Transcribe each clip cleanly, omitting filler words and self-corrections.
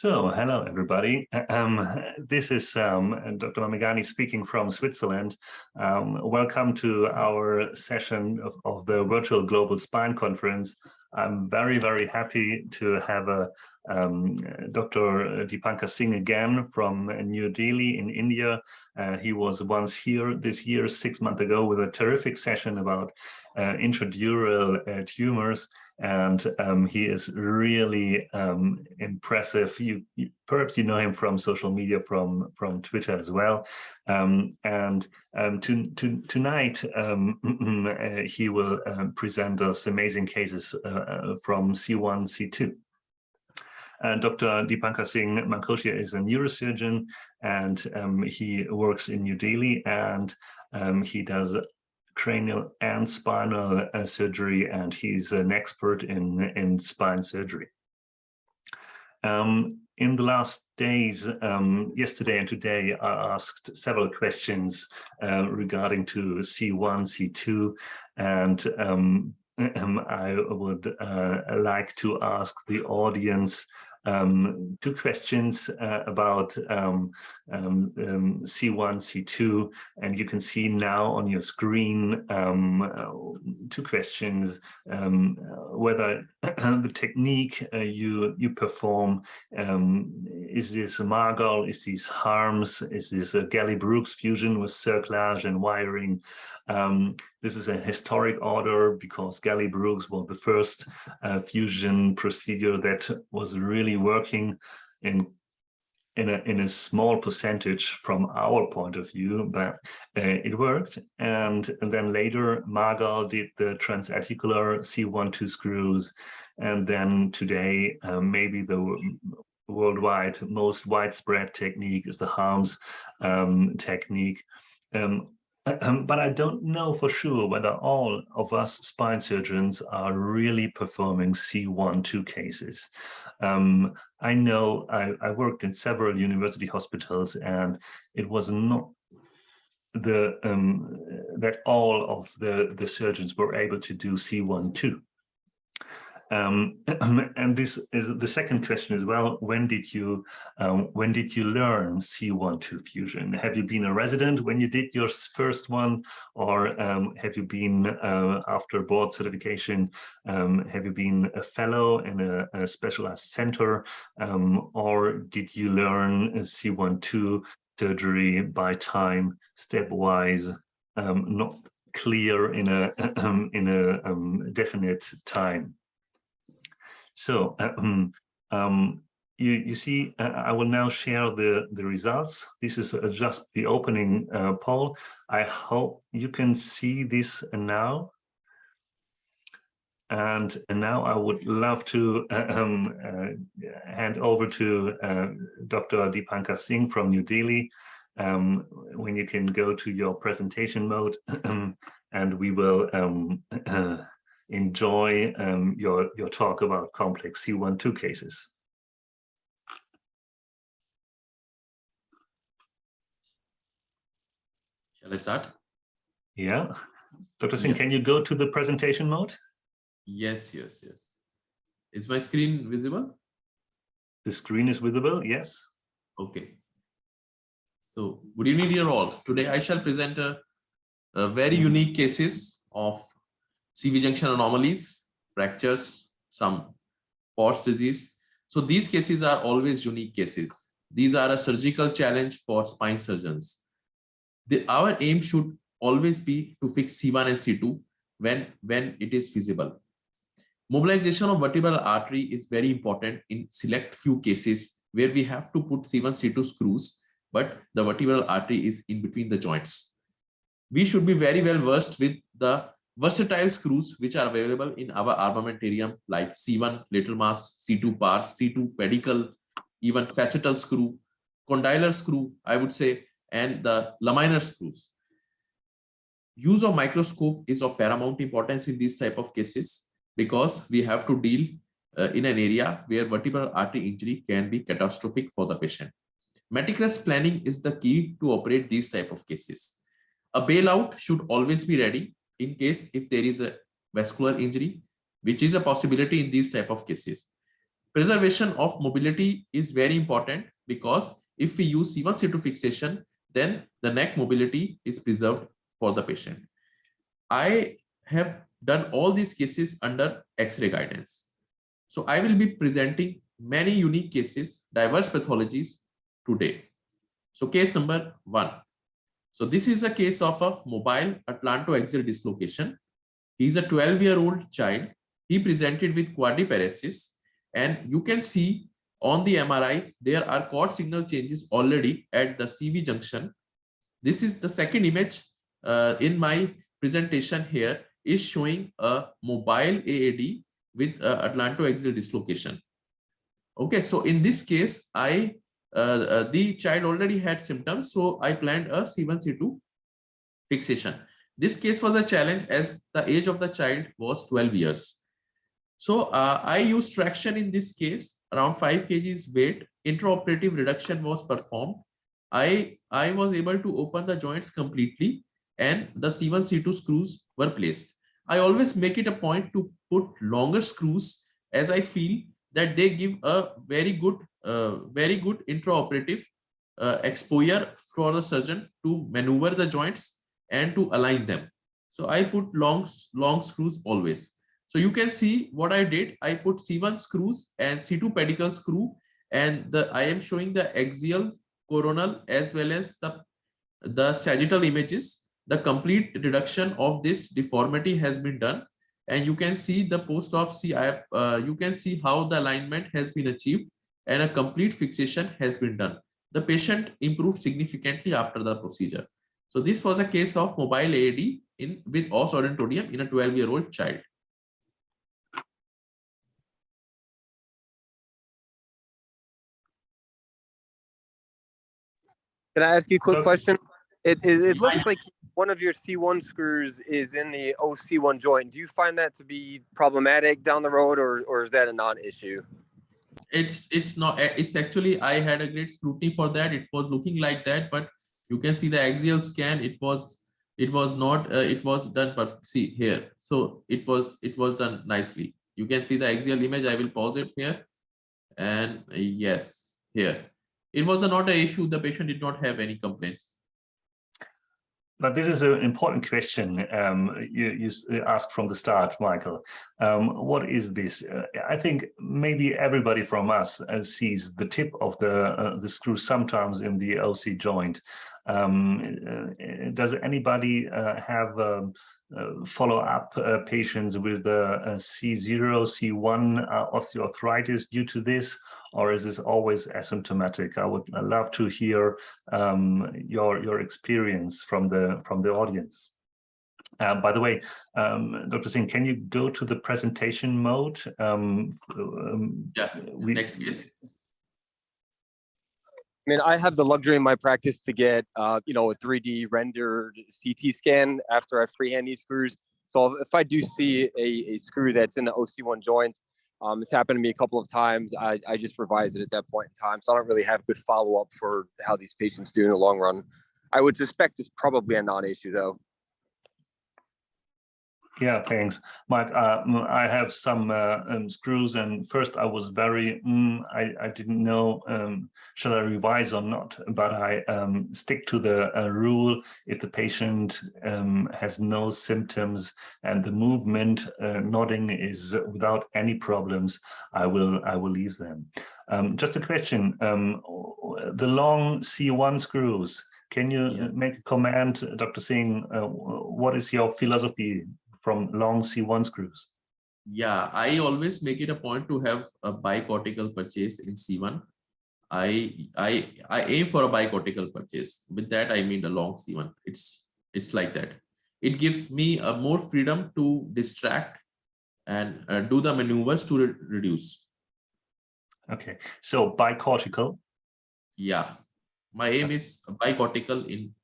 So, hello everybody. This is Dr. Mamigani speaking from Switzerland. Welcome to our session of the Virtual Global Spine Conference. I'm very happy to have Dr. Dipankar Singh again from New Delhi in India. He was once here this year, 6 months ago, with a terrific session about intradural tumors. And he is really impressive. Perhaps you know him from social media, from Twitter as well. Tonight he will present us amazing cases from C1, C2. Dr. Dipankar Singh Mankosia is a neurosurgeon, and he works in New Delhi, and he does cranial and spinal surgery, and he's an expert in spine surgery. In the last days, yesterday and today, I asked several questions regarding to C1, C2, and I would like to ask the audience two questions about C1, C2, and you can see now on your screen two questions, whether the technique you perform, is this Margol, is this Harms, is this a Galley-Brooks fusion with cerclage and wiring? This is a historic order because Galley-Brooks was the first fusion procedure that was really working in a small percentage from our point of view, but it worked. And then later Margol did the transarticular C1-2 screws, and then today maybe the worldwide most widespread technique is the Harms technique. But I don't know for sure whether all of us spine surgeons are really performing C1-2 cases. I know I worked in several university hospitals, and it was not that all of the surgeons were able to do C1-2. And this is the second question as well. When did you learn C1-2 fusion? Have you been a resident when you did your first one, or have you been after board certification? Have you been a fellow in a specialized center, or did you learn C1-2 surgery by time, stepwise, not clear in a definite time? So you see, I will now share the results. This is just the opening poll. I hope you can see this now. And now I would love to hand over to Dr. Dipankar Singh from New Delhi, when you can go to your presentation mode, and we will enjoy your talk about complex C1-2 cases. Shall I start? Yeah. Dr. Singh, can you go to the presentation mode? Yes. Is my screen visible? The screen is visible, yes. Okay. So, good evening, dear all. Today I shall present a very unique cases of CV junction anomalies, fractures, some POTS disease. So these cases are always unique cases. These are a surgical challenge for spine surgeons. Our aim should always be to fix C1 and C2 when it is feasible. Mobilization of vertebral artery is very important in select few cases where we have to put C1, C2 screws, but the vertebral artery is in between the joints. We should be very well versed with the versatile screws which are available in our armamentarium, like C1 little mass, C2 pars, C2 pedicle, even facetal screw, condylar screw, I would say, and the laminar screws. Use of microscope is of paramount importance in these type of cases because we have to deal in an area where vertebral artery injury can be catastrophic for the patient. Meticulous planning is the key to operate these type of cases. A bailout should always be ready in case if there is a vascular injury, which is a possibility in these type of cases. preservation of mobility is very important, because if we use C1 C2 fixation, then the neck mobility is preserved for the patient. I have done all these cases under X-ray guidance. So I will be presenting many unique cases, diverse pathologies today. So case number 1. So this is a case of a mobile atlantoaxial dislocation. He is a 12-year-old child. He presented with quadriparesis, and you can see on the MRI, there are cord signal changes already at the CV junction. This is the second image in my presentation here, is showing a mobile AAD with atlantoaxial dislocation. Okay, so in this case, the child already had symptoms, so I planned a C1 C2 fixation. This case was a challenge as the age of the child was 12 years. So I used traction in this case, around 5 kgs weight. Intraoperative reduction was performed. I was able to open the joints completely, and the C1 C2 screws were placed. I always make it a point to put longer screws, as I feel that they give a very good intraoperative exposure for the surgeon to maneuver the joints and to align them. So I put long screws always. So you can see what I did. I put C1 screws and C2 pedicle screw, and I am showing the axial, coronal, as well as the sagittal images. The complete reduction of this deformity has been done, and you can see the post-op. You can see how the alignment has been achieved, and a complete fixation has been done. The patient improved significantly after the procedure. So this was a case of mobile AAD with os odontodium in a 12-year-old child. Can I ask you a quick question? It looks like one of your C1 screws is in the OC1 joint. Do you find that to be problematic down the road, or is that a non-issue? It's not. It's actually, I had a great scrutiny for that. It was looking like that, but you can see the axial scan. It was not. It was done perfect. See here. So it was done nicely. You can see the axial image. I will pause it here, and yes, here. It was not an issue. The patient did not have any complaints. But this is an important question you asked from the start, Michael. What is this? I think maybe everybody from us sees the tip of the screw sometimes in the OC joint. Does anybody have follow-up patients with the C0, C1 osteoarthritis due to this? Or is this always asymptomatic? I would love to hear your experience from the audience. By the way, Dr. Singh, can you go to the presentation mode? Yeah, next case. I mean, I have the luxury in my practice to get, a 3D rendered CT scan after I freehand these screws. So if I do see a screw that's in the OC1 joint, it's happened to me a couple of times. I just revise it at that point in time. So I don't really have good follow-up for how these patients do in the long run. I would suspect it's probably a non-issue though. Yeah, thanks, Mike. I have some screws, and first I was very, I didn't know, shall I revise or not, but I stick to the rule. If the patient has no symptoms and the movement nodding is without any problems, I will leave them. Just a question, the long C1 screws, can you make a comment, Dr. Singh? What is your philosophy from long C1 screws? Yeah, I always make it a point to have a bicortical purchase in C1. I aim for a bicortical purchase. With that, I mean the long C1. It's like that. It gives me a more freedom to distract and do the maneuvers to reduce. Okay, so bicortical. Yeah, my aim is bicortical in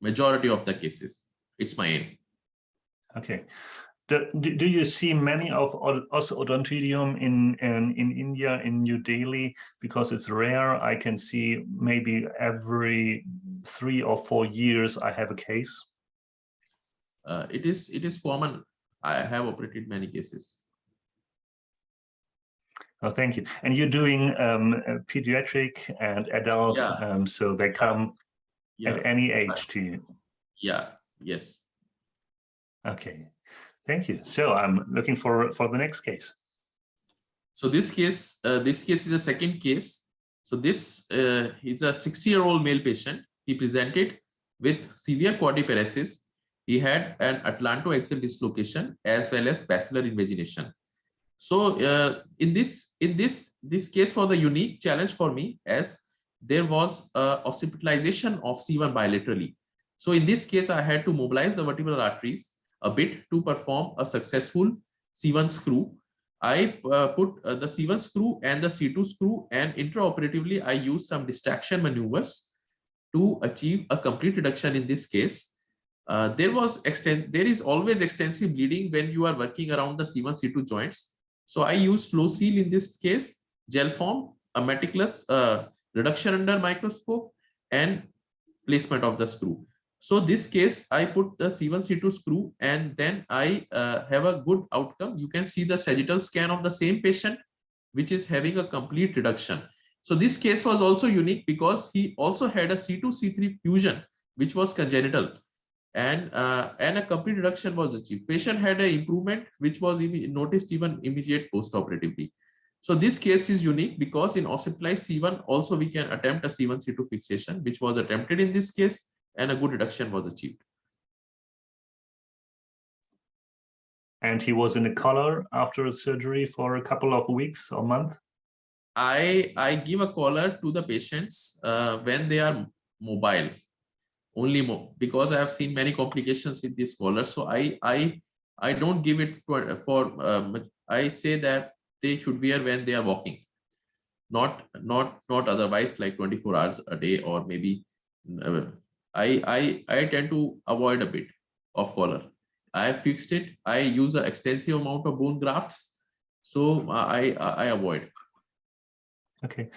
majority of the cases. It's my aim. Okay. Do you see many of odontodium in India, in New Delhi? Because it's rare. I can see maybe every 3 or 4 years I have a case. It is common. I have operated many cases. Oh, thank you. And you're doing pediatric and adult, Yeah, so they come yeah, at any age to you. yeah, yes. Okay, thank you. So I'm looking for the next case. So this case is a second case. So this is a 60-year-old male patient. He presented with severe quadriparesis. He had an atlantoaxial dislocation as well as basilar invagination. So in this case was the unique challenge for me, as there was occipitalization of C1 bilaterally. So in this case, I had to mobilize the vertebral arteries a bit to perform a successful C1 screw. I put the C1 screw and the C2 screw, and intraoperatively I used some distraction maneuvers to achieve a complete reduction in this case. There is always extensive bleeding when you are working around the C1 C2 joints. So I use flow seal in this case, gel form, a meticulous reduction under microscope, and placement of the screw. So this case, I put the C1 C2 screw, and then I have a good outcome. You can see the sagittal scan of the same patient, which is having a complete reduction. So this case was also unique because he also had a C2 C3 fusion, which was congenital, and a complete reduction was achieved. Patient had an improvement which was noticed even immediate post-operatively. So this case is unique because in occipitalized C1 also we can attempt a C1 C2 fixation, which was attempted in this case, and a good reduction was achieved. And he was in a collar after a surgery for a couple of weeks or month? I give a collar to the patients when they are mobile, only more, because I have seen many complications with this collar. So I don't give it for I say that they should wear when they are walking, not otherwise, like 24 hours a day, or maybe I tend to avoid a bit of collar. I have fixed it. I use an extensive amount of bone grafts, so I avoid. Okay.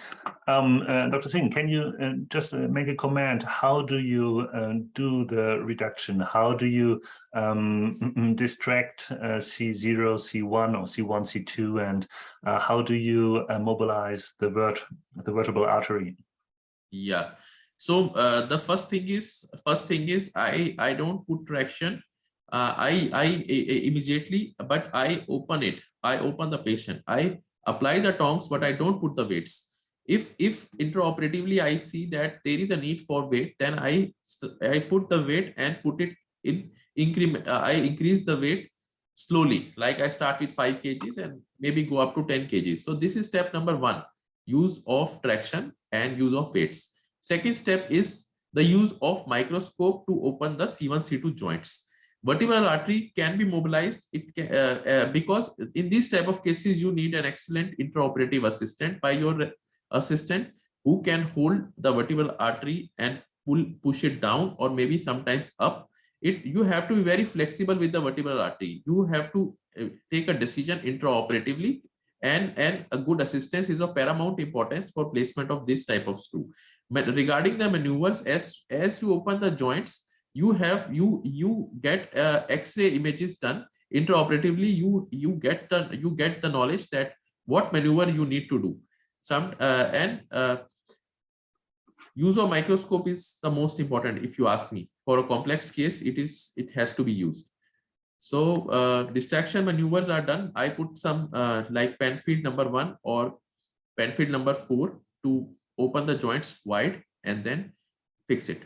Dr. Singh, can you just make a comment? How do you do the reduction? How do you distract C0, C1, or C1, C2, and how do you mobilize the vertebral artery? Yeah. So the first thing is I don't put traction. I immediately, but I open it. I open the patient. I apply the tongs, but I don't put the weights. If intraoperatively I see that there is a need for weight, then I put the weight and put it in increment. I increase the weight slowly. Like I start with 5 kgs and maybe go up to 10 kgs. So this is step number 1. Use of traction and use of weights. Second step is the use of microscope to open the C1 C2 joints. Vertebral artery can be mobilized. It can, because in these type of cases you need an excellent intraoperative assistant by your assistant who can hold the vertebral artery and push it down, or maybe sometimes up. You have to be very flexible with the vertebral artery. You have to take a decision intraoperatively, and a good assistance is of paramount importance for placement of this type of screw. But regarding the maneuvers, as you open the joints, you get X-ray images done intraoperatively. You get the knowledge that what maneuver you need to do. Use of microscope is the most important, if you ask me. For a complex case, it has to be used. So distraction maneuvers are done. I put some like Penfield number 1 or Penfield number 4 to open the joints wide and then fix it.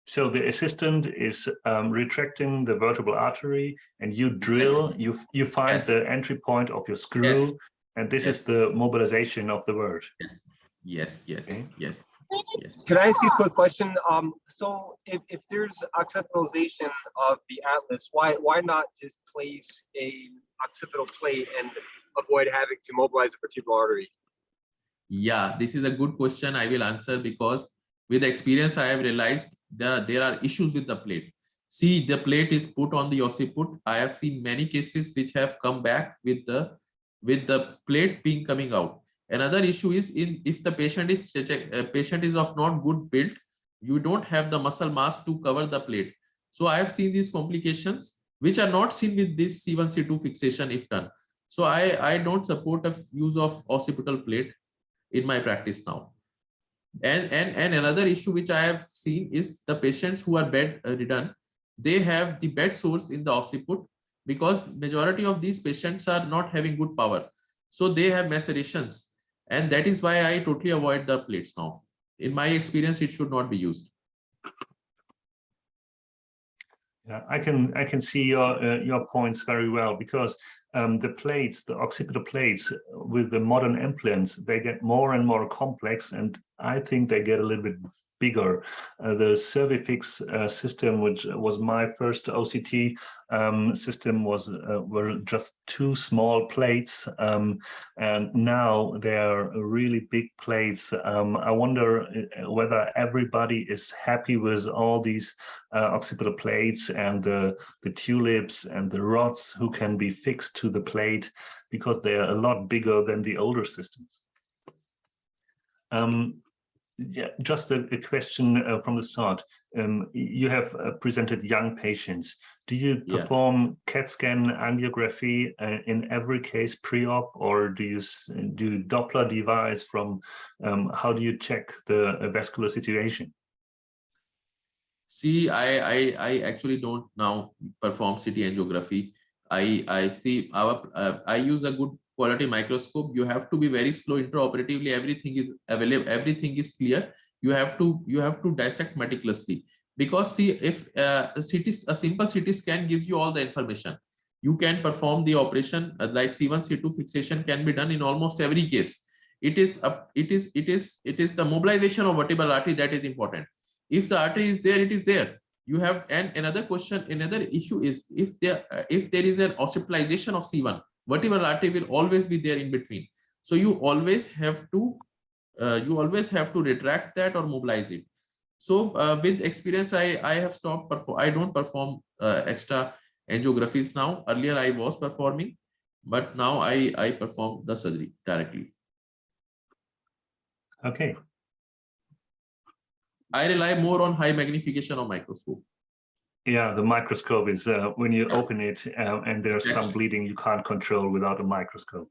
So the assistant is retracting the vertebral artery, and you drill, you find Yes. the entry point of your screw, Yes. and this is the mobilization of the vert. Yes. Okay. Yes. Can I ask you a quick question? So if there's occipitalization of the atlas, why not just place a occipital plate and avoid having to mobilize the vertebral artery? Yeah, this is a good question. I will answer, because with experience I have realized that there are issues with the plate. See, the plate is put on the occiput. I have seen many cases which have come back with the plate being coming out. Another issue is if the patient is of not good build, you don't have the muscle mass to cover the plate. So I have seen these complications which are not seen with this C1 C2 fixation if done. So I don't support a use of occipital plate in my practice now. And another issue which I have seen is the patients who are bed ridden, they have the bed sores in the occiput, because majority of these patients are not having good power. So they have macerations, and that is why I totally avoid the plates now. In my experience, it should not be used. Yeah, I can see your points very well, because the plates, the occipital plates with the modern implants, they get more and more complex, and I think they get a little bit bigger. The Cervifix system, which was my first OCT system, were just 2 small plates, and now they're really big plates. I wonder whether everybody is happy with all these occipital plates and the tulips and the rods who can be fixed to the plate, because they are a lot bigger than the older systems. Yeah, just a question from the start. You have presented young patients. Do you perform CAT scan angiography in every case pre-op, or do you do Doppler device from, how do you check the vascular situation? See, I actually don't now perform CT angiography. I see I use a good quality microscope. You have to be very slow intraoperatively. Everything is available. Everything is clear. You have to dissect meticulously, because see, if a simple CT scan gives you all the information, you can perform the operation like C1 C2 fixation can be done in almost every case. It is the mobilization of vertebral artery that is important. If the artery is there, it is there. You have, and another issue is if there is an occipitalization of C1, vertebral artery will always be there in between. So you always have to retract that or mobilize it. So with experience, I have stopped. I don't perform extra angiographies now. Earlier I was performing, but now I perform the surgery directly. Okay. I rely more on high magnification of microscope. Yeah, the microscope is when you open it and there's some bleeding, you can't control without a microscope.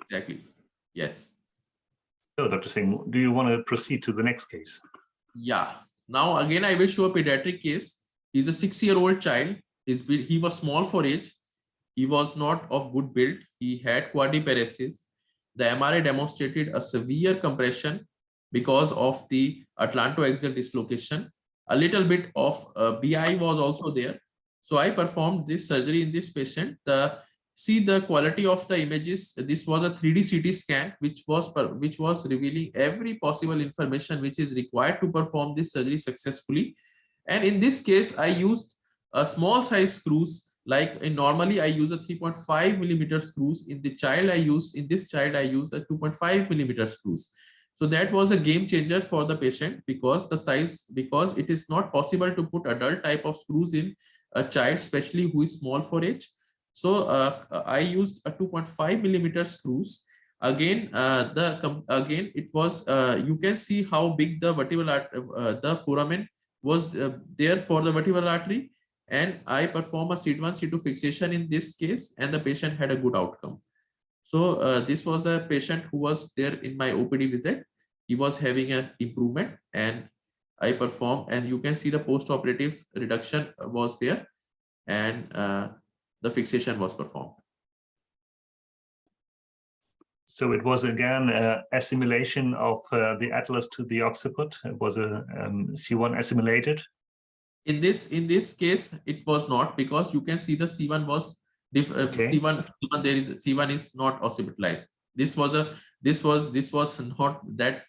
Exactly. Yes. So, Dr. Singh, do you want to proceed to the next case? Yeah. Now again, I will show a pediatric case. He's a 6-year-old child. He was small for age. He was not of good build. He had quadriparesis. The MRI demonstrated a severe compression because of the atlantoaxial dislocation. A little bit of BI was also there. So I performed this surgery in this patient. See the quality of the images. This was a 3D CT scan, which was revealing every possible information which is required to perform this surgery successfully. And in this case, I used a small size screws. Like normally I use a 3.5 millimeter screws. In this child I use a 2.5 millimeter screws. So that was a game changer for the patient, because it is not possible to put adult type of screws in a child, especially who is small for age. So I used a 2.5 millimeter screws. Again, it was you can see how big the vertebral the foramen was there for the vertebral artery. And I perform a C1 C2 fixation in this case, and the patient had a good outcome. So this was a patient who was there in my OPD visit. He was having an improvement, and I performed, and you can see the post-operative reduction was there, and the fixation was performed. So it was again assimilation of the atlas to the occiput. It was a C1 assimilated. In this case, it was not, because you can see the C1 was C1 there is C1 is not occipitalized. This was not that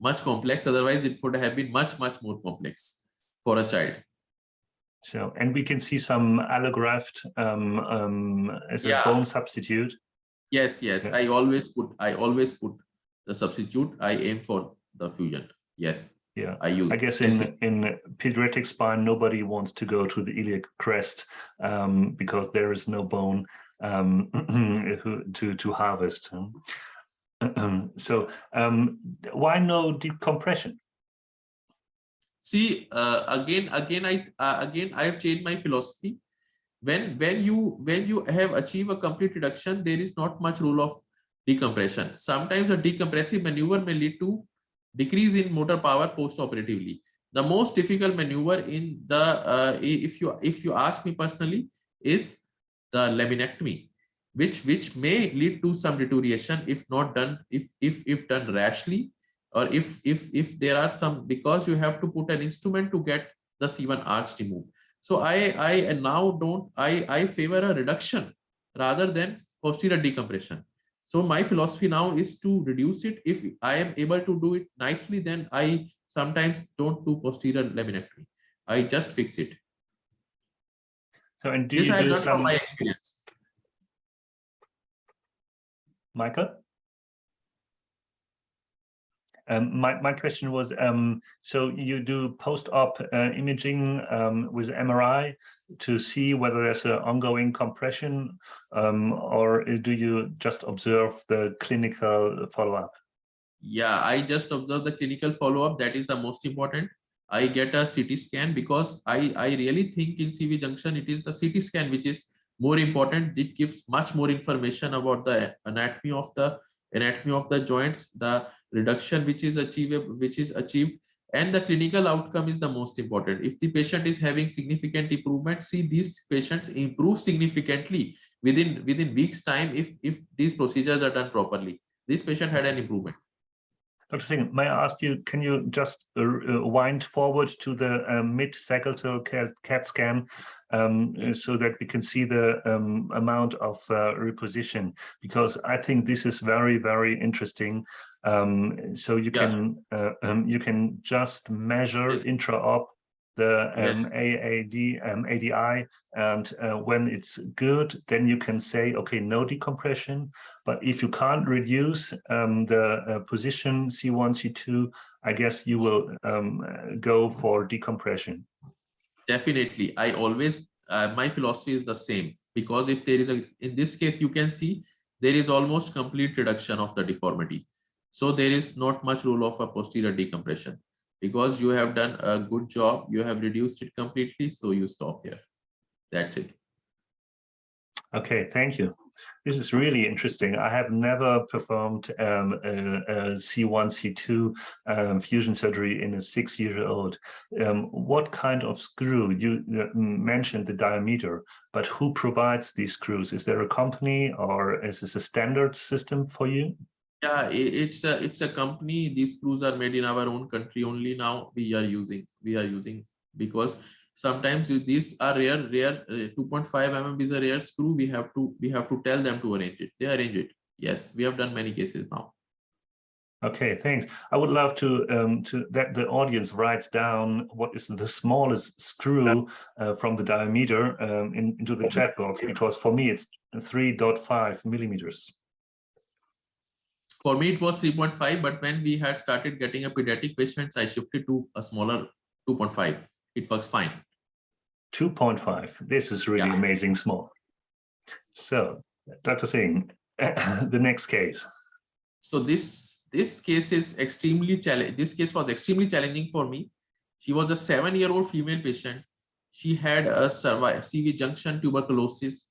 much complex. Otherwise, it would have been much more complex for a child. So, and we can see some allograft as a bone substitute. Yes. Yeah. I always put the substitute. I aim for the fusion. Yes. Yeah, I guess in pediatric spine, nobody wants to go to the iliac crest because there is no bone to harvest. So why no deep compression? See, again, I've changed my philosophy. when you have achieved a complete reduction, there is not much role of decompression. Sometimes a decompressive maneuver may lead to decrease in motor power post-operatively. The most difficult maneuver in the if you ask me personally is the laminectomy, which may lead to some deterioration if not done, if done rashly, or if there are some, because you have to put an instrument to get the C1 arch removed. So I now don't, I favor a reduction rather than posterior decompression. So my philosophy now is to reduce it. If I am able to do it nicely, then I sometimes don't do posterior laminectomy. I just fix it. So, and do This you I have do done from some, my experience. Michael? My question was, so you do post-op imaging with MRI to see whether there's an ongoing compression, or do you just observe the clinical follow-up? Yeah, I just observe the clinical follow-up. That is the most important. I get a CT scan because I really think in CV junction, it is the CT scan which is more important. It gives much more information about the anatomy of the joints, the reduction which is achieved, and the clinical outcome is the most important. If the patient is having significant improvement, see these patients improve significantly within weeks time if these procedures are done properly. This patient had an improvement. Dr. Singh, may I ask you, can you just wind forward to the mid-sagittal CAT scan so that we can see the amount of reposition? Because I think this is very, very interesting. So you can just measure intra-op the AAD, ADI, and when it's good, then you can say, okay, no decompression. But if you can't reduce the position C1, C2, I guess you will go for decompression. Definitely. I always, my philosophy is the same, because if there is in this case, you can see there is almost complete reduction of the deformity. So there is not much role of a posterior decompression, because you have done a good job. You have reduced it completely. So you stop here. That's it. Okay, thank you. This is really interesting. I have never performed a C1, C2 fusion surgery in a 6-year-old. What kind of screw? You mentioned the diameter, but who provides these screws? Is there a company, or is this a standard system for you? Yeah, it's a company. These screws are made in our own country only. Now we are using because sometimes these are rare 2.5 mm is a rare screw. We have to tell them to arrange it. They arrange it. Yes, we have done many cases now. Okay, thanks. I would love to that the audience writes down what is the smallest screw from the diameter into the chat box, because for me it's 3.5 millimeters. For me, it was 3.5, but when we had started getting a pediatric patients, I shifted to a smaller 2.5. It works fine. 2.5. This is really amazing small. So, Dr. Singh, the next case. So this case is extremely challenging. This case was extremely challenging for me. She was a 7-year-old female patient. She had a CV junction tuberculosis.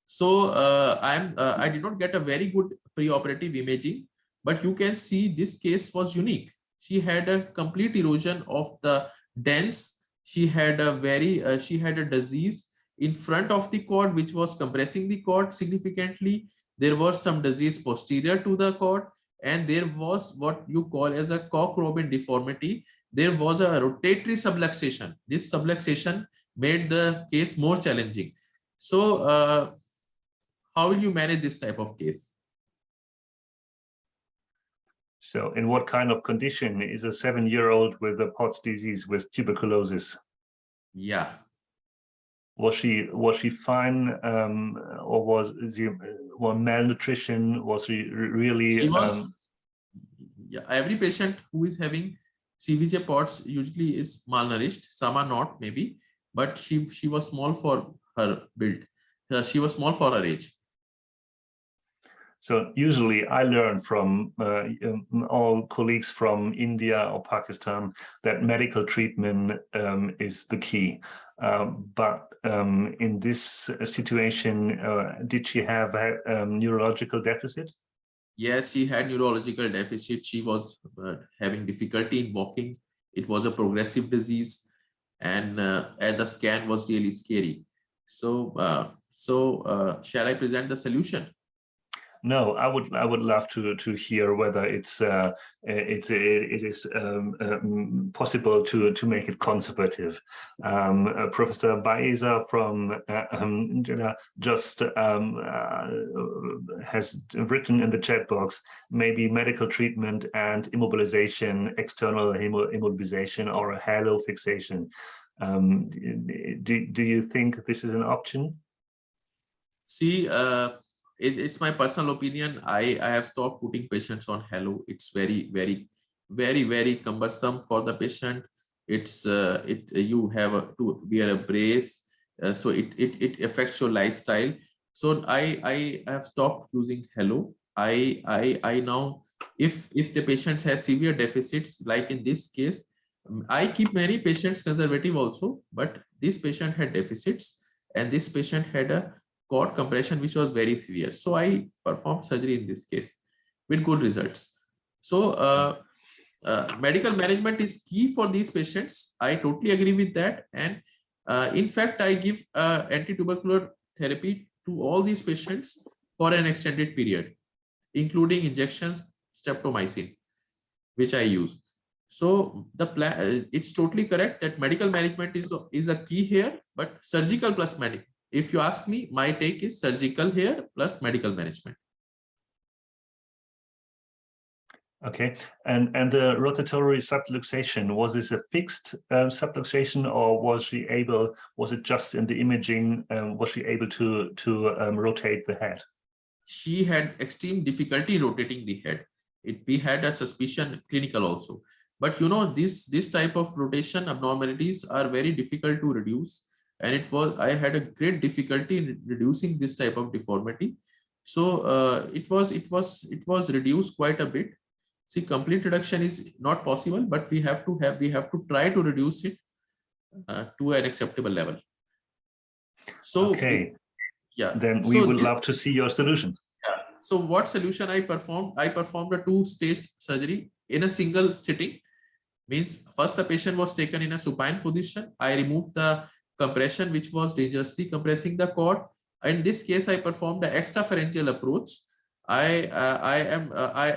So I did not get a very good preoperative imaging, but you can see this case was unique. She had a complete erosion of the dens. She had a disease in front of the cord, which was compressing the cord significantly. There was some disease posterior to the cord, and there was what you call as a Koch-Robin deformity. There was a rotatory subluxation. This subluxation made the case more challenging. So how will you manage this type of case? So in what kind of condition is a 7-year-old with a POTS disease with tuberculosis? Yeah. Was she fine, or was malnutrition? Was she really? Yeah, every patient who is having CVJ POTS usually is malnourished. Some are not, maybe, but she was small for her build. She was small for her age. So usually I learn from all colleagues from India or Pakistan that medical treatment is the key. But in this situation, did she have a neurological deficit? Yes, she had neurological deficit. She was having difficulty in walking. It was a progressive disease, and the scan was really scary. So, shall I present the solution? No, I would love to hear whether it is possible to make it conservative. Professor Baeza from just has written in the chat box, maybe medical treatment and immobilization, external immobilization, or a halo fixation. Do you think this is an option? See, it's my personal opinion. I have stopped putting patients on halo. It's very cumbersome for the patient. It's you have to wear a brace, so it affects your lifestyle. So I have stopped using halo. I now, if the patients have severe deficits, like in this case, I keep many patients conservative also, but this patient had deficits, and this patient had a cord compression which was very severe. So I performed surgery in this case with good results. So medical management is key for these patients. I totally agree with that. And in fact, I give anti-tubercular therapy to all these patients for an extended period, including injections, streptomycin, which I use. So the plan, it's totally correct that medical management is a key here, but surgical plus medical. If you ask me, my take is surgical here plus medical management. Okay, and the rotatory subluxation, was this a fixed subluxation, or was it just in the imaging? Was she able to rotate the head? She had extreme difficulty rotating the head. We had a suspicion clinical also, but you know, this type of rotation abnormalities are very difficult to reduce, and I had a great difficulty in reducing this type of deformity. So it was reduced quite a bit. See, complete reduction is not possible, but we have to try to reduce it to an acceptable level. So okay, yeah, then we would love to see your solution. Yeah. So what solution I performed? I performed a 2-stage surgery in a single sitting. Means first the patient was taken in a supine position. I removed the compression which was dangerously compressing the cord. In this case, I performed the extrapharyngeal approach. I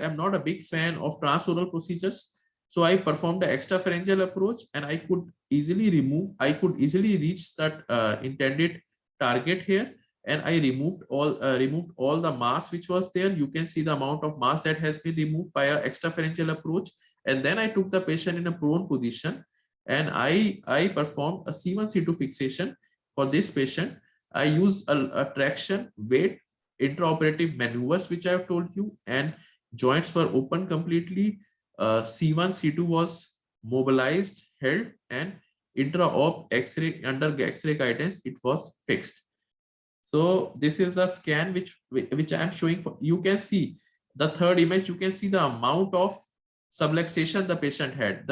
am not a big fan of transoral procedures, so I performed the extrapharyngeal approach, and I could easily reach that intended target here, and I removed all the mass which was there. You can see the amount of mass that has been removed by an extrapharyngeal approach, and then I took the patient in a prone position, and I performed a C1-C2 fixation for this patient. I used a traction, weight, intraoperative maneuvers which I have told you, and joints were open completely. C1, C2 was mobilized, held, and intra-op X-ray, under X-ray guidance, it was fixed. So this is the scan which I am showing for. You can see the third image. You can see the amount of subluxation the patient had.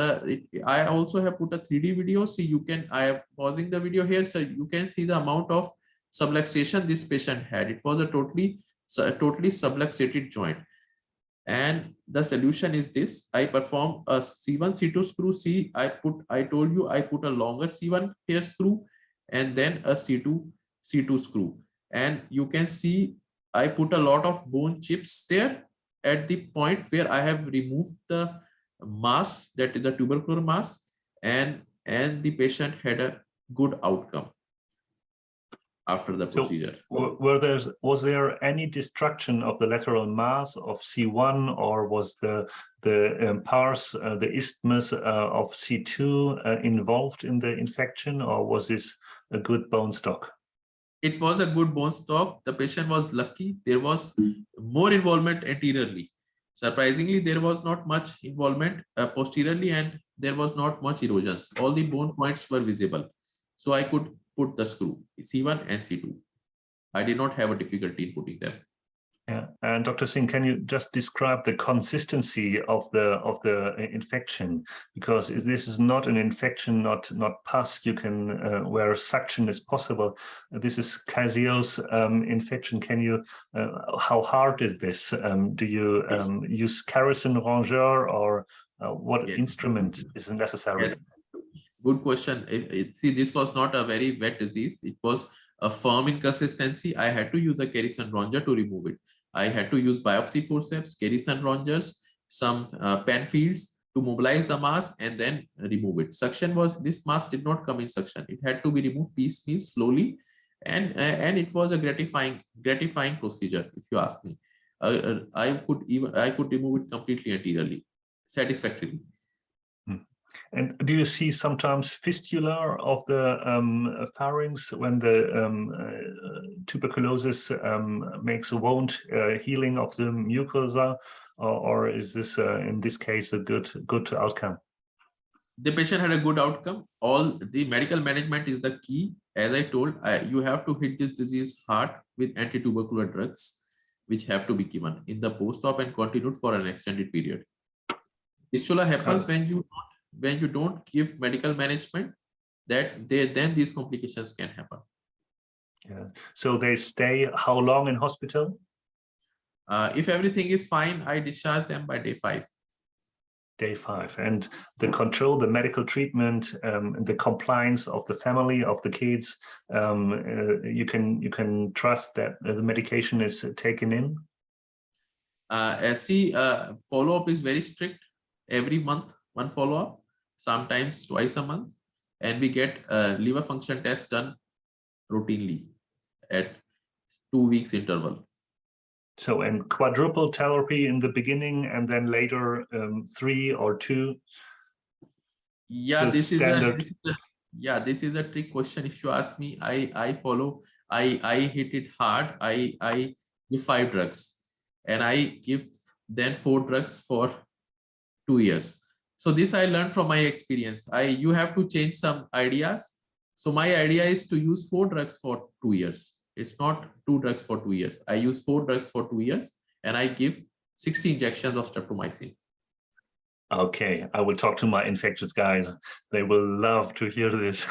I also have put a 3D video. See, I am pausing the video here, so you can see the amount of subluxation this patient had. It was a totally subluxated joint. And the solution is this: I perform a C1 C2 screw. See, I told you I put a longer C1 here screw, and then a C2 screw. And you can see I put a lot of bone chips there at the point where I have removed the mass, that is the tubercular mass, and the patient had a good outcome after the procedure. Was there any destruction of the lateral mass of C1, or was the pars, the isthmus of C2 involved in the infection, or was this a good bone stock? It was a good bone stock. The patient was lucky. There was more involvement anteriorly. Surprisingly, there was not much involvement posteriorly, and there was not much erosions. All the bone points were visible. So I could put the screw, C1 and C2. I did not have a difficulty in putting them. Yeah, and Dr. Singh, can you just describe the consistency of the infection? Because this is not an infection, not pus. You can where suction is possible. This is caseous infection. Can you? How hard is this? Do you use kerosene rongeur, or what Yes. instrument is necessary? Yes. Good question. See, this was not a very wet disease. It was a firm in consistency. I had to use a kerosene rongeur to remove it. I had to use biopsy forceps, kerosene rongeurs, some pen fields to mobilize the mass and then remove it. Suction was, this mass did not come in suction. It had to be removed piecemeal, slowly, and it was a gratifying procedure. If you ask me, I could remove it completely anteriorly, satisfactorily. And do you see sometimes fistula of the pharynx when the tuberculosis makes a wound healing of the mucosa, or is this in this case a good outcome? The patient had a good outcome. All the medical management is the key. As I told, you have to hit this disease hard with anti-tubercular drugs, which have to be given in the post-op and continued for an extended period. Fistula happens when you don't give medical management, then these complications can happen. Yeah. So they stay how long in hospital? If everything is fine, I discharge them by day 5. Day 5, and the control, the medical treatment, the compliance of the family, of the kids, you can trust that the medication is taken in. Follow-up is very strict. Every month, one follow-up, sometimes twice a month, and we get a liver function test done routinely at 2 weeks interval. So, and quadruple therapy in the beginning, and then later 3 or 2. Yeah, this is a trick question. If you ask me, I hit it hard. I give 5 drugs, and I give then 4 drugs for 2 years. So this I learned from my experience. You have to change some ideas. So my idea is to use 4 drugs for 2 years. It's not 2 drugs for 2 years. I use 4 drugs for 2 years, and I give 60 injections of streptomycin. Okay, I will talk to my infectious guys. They will love to hear this.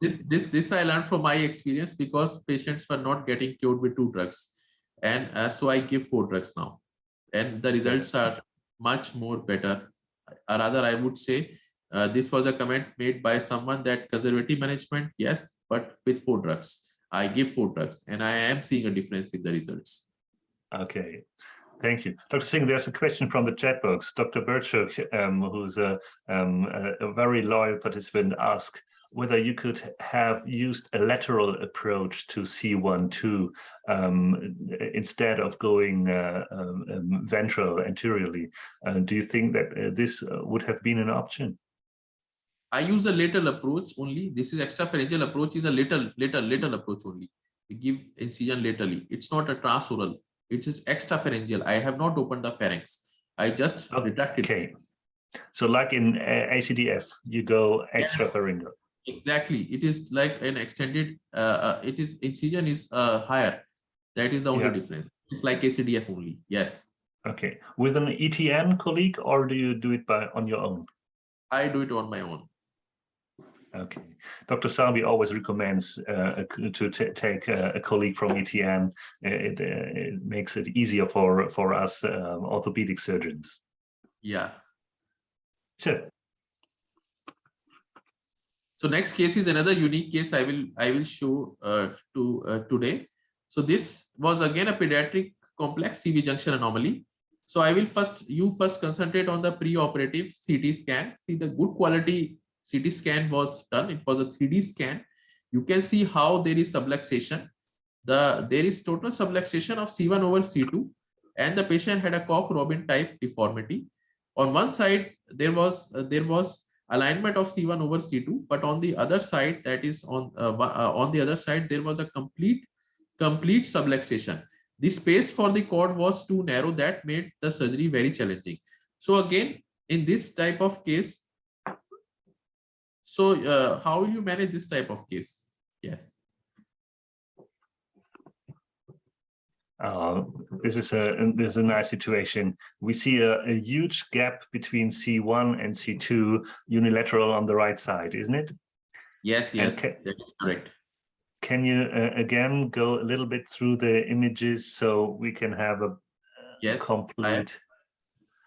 This I learned from my experience, because patients were not getting cured with 2 drugs, and so I give 4 drugs now, and the results are much more better. Rather, I would say this was a comment made by someone that conservative management, yes, but with 4 drugs. I give 4 drugs, and I am seeing a difference in the results. Okay. Thank you. Dr. Singh, there's a question from the chat box. Dr. Birchuk, who's a very loyal participant, asked whether you could have used a lateral approach to C1-2 instead of going ventral anteriorly. Do you think that this would have been an option? I use a lateral approach only. This is extrapharyngeal approach, is a lateral approach only. We give incision laterally. It's not a transoral. It is extrapharyngeal. I have not opened the pharynx. I just retracted. Okay. So like in ACDF, you go extrapharyngeal. Yes, exactly. It is like an extended, it is incision is higher. That is the only difference. It's like ACDF only. Yes. Okay. With an ETN colleague, or do you do it on your own? I do it on my own. Okay. Dr. Salvi always recommends to take a colleague from ETN. It makes it easier for us orthopedic surgeons. Yeah. So next case is another unique case I will show today. So this was again a pediatric complex CV junction anomaly. So I will first concentrate on the pre-operative CT scan. See, the good quality CT scan was done. It was a 3D scan. You can see how there is subluxation. There is total subluxation of C1 over C2, and the patient had a Koch-Robin type deformity. On one side, there was alignment of C1 over C2, but on the other side, that is on the other side, there was a complete subluxation. The space for the cord was too narrow. That made the surgery very challenging. So again, in this type of case, so how will you manage this type of case? Yes. this is a nice situation. We see a huge gap between C1 and C2 unilateral on the right side, isn't it? Yes, that is correct. Can you again go a little bit through the images so we can have a complete?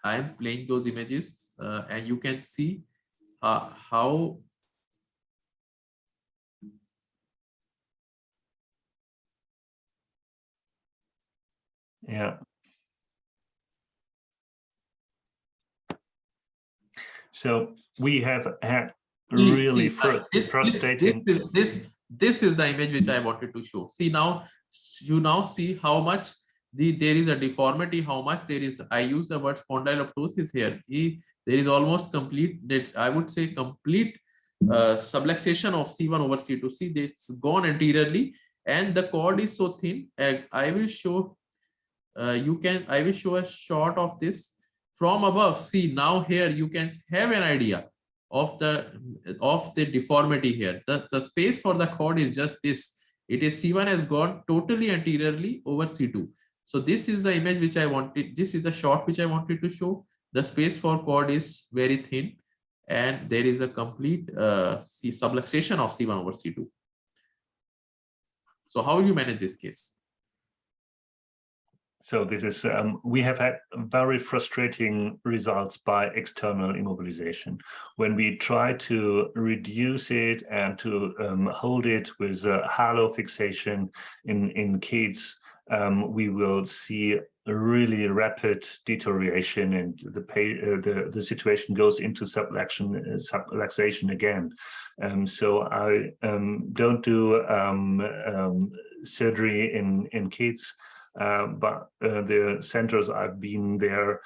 I am playing those images, and you can see how. Yeah. So we have had really frustrating. This is the image which I wanted to show. See now, you now see how much there is a deformity, how much there is. I use the word spondyloptosis here. There is almost complete, that I would say complete subluxation of C1 over C2. See, it's gone anteriorly, and the cord is so thin. I will show. I will show a shot of this from above. See now here you can have an idea of the deformity here. The space for the cord is just this. It is C1 has gone totally anteriorly over C2. So this is the image which I wanted. This is the shot which I wanted to show. The space for cord is very thin, and there is a complete subluxation of C1 over C2. So how will you manage this case? So this is, we have had very frustrating results by external immobilization. When we try to reduce it and to hold it with a halo fixation in kids, we will see a really rapid deterioration, and the situation goes into subluxation again. So I don't do surgery in kids. But the centers I've been there,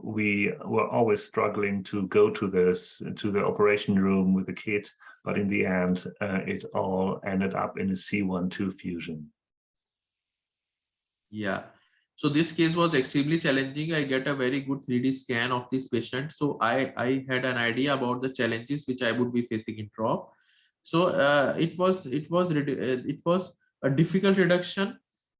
we were always struggling to go to the operation room with the kid, but in the end, it all ended up in a C1-2 fusion. Yeah, so this case was extremely challenging. I get a very good 3D scan of this patient, so I had an idea about the challenges which I would be facing in TROP. So it was a difficult reduction.